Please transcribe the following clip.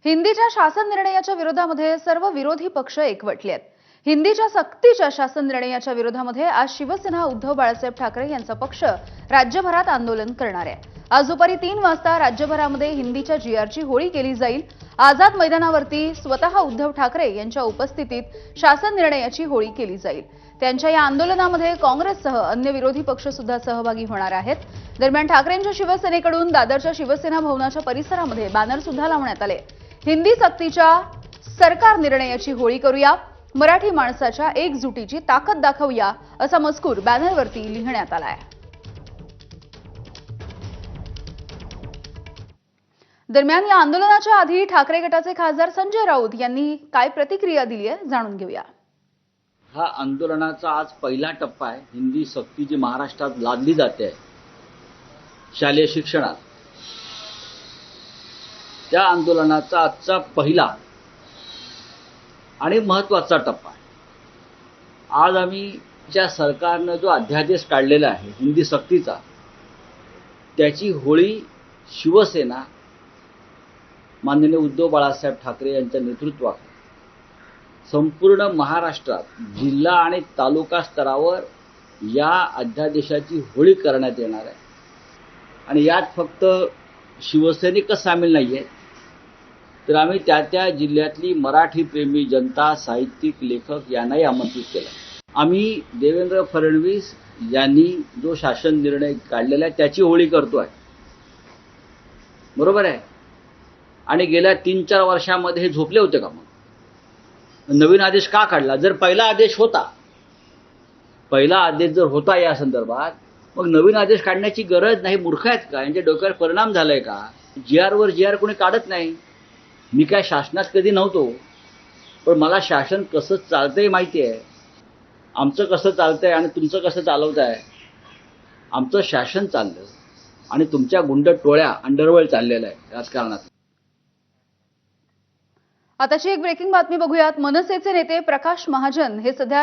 हिंदीच्या शासन निर्णयाच्या विरोधामध्ये सर्व विरोधी पक्ष एकवटले आहेत। हिंदीच्या सक्तीच्या शासन निर्णयाच्या विरोधामध्ये आज शिवसेना उद्धव बाळासाहेब ठाकरे यांचा पक्ष राज्यभरात आंदोलन करणार आहे। आज दुपारी 3 वाजता राज्यभरामध्ये हिंदीच्या जीआरची होळी केली जाईल। आझाद मैदानावरती स्वतः उद्धव ठाकरे यांच्या उपस्थितीत शासन निर्णयाची होळी केली जाईल। त्यांच्या या आंदोलनामध्ये काँग्रेससह अन्य विरोधी पक्ष सुद्धा सहभागी होणार आहेत। दरम्यान ठाकरेंच्या शिवसेनेकडून दादरच्या शिवसेना भवनाच्या परिसरामध्ये बॅनर सुद्धा लावण्यात आले। हिंदी सक्तीच्या सरकार निर्णयाची होळी करूया, मराठी माणसाच्या एकजुटीची ताकद दाखवूया असा मजकूर बॅनरवरती लिहिण्यात आला आहे। दरम्यान या आंदोलनाच्या आधी ठाकरे गटाचे खासदार संजय राऊत यांनी काय प्रतिक्रिया दिली आहे जाणून घेऊया। हा आंदोलनाचा आज पहिला टप्पा आहे। हिंदी सक्ती जी महाराष्ट्रात लादली जाते शालेय शिक्षणात, त्या आंदोलनाचा आजचा पहिला आणि महत्त्वाचा टप्पा आहे। आज आम्ही ज्या सरकारने जो अध्यादेश काढलेला आहे हिंदी सक्तीचा, त्याची होळी शिवसेना माननीय उद्धव बाळासाहेब ठाकरे यांच्या नेतृत्वात संपूर्ण महाराष्ट्रात जिल्हा आणि तालुका स्तरावर या अध्यादेशाची होळी करण्यात येणार आहे। आणि यात फक्त शिवसैनिकच सामील नाहीये, तर आम्ही त्या जिल्ह्यातली मराठी प्रेमी जनता, साहित्यिक, लेखक यांनाही आमंत्रित केलं। आम्ही देवेंद्र फडणवीस यांनी जो शासन निर्णय काढलेला आहे त्याची होळी करतोय, बरोबर आहे। आणि गेल्या 3-4 वर्षामध्ये हे झोपले होते का? मग नवीन आदेश का काढला? जर पहिला आदेश जर होता या संदर्भात, मग नवीन आदेश काढण्याची गरज नाही। मूर्ख आहेत का? यांच्या डोक्यावर परिणाम झालाय का? जीआरवर जीआर कोणी काढत नाही। मी काय शासनात कधी नव्हतो, पण मला शासन कसं चालतंय माहिती आहे। आमचं कसं चालतंय आणि तुमचं कसं चालवताय। आमचं शासन चाललं आणि तुमच्या गुंड टोळ्या अंडरवर्ल्ड चाललेलं आहे राजकारणात। आताची एक ब्रेकिंग बातमी बघूयात। मनसेचे नेते प्रकाश महाजन हे सध्या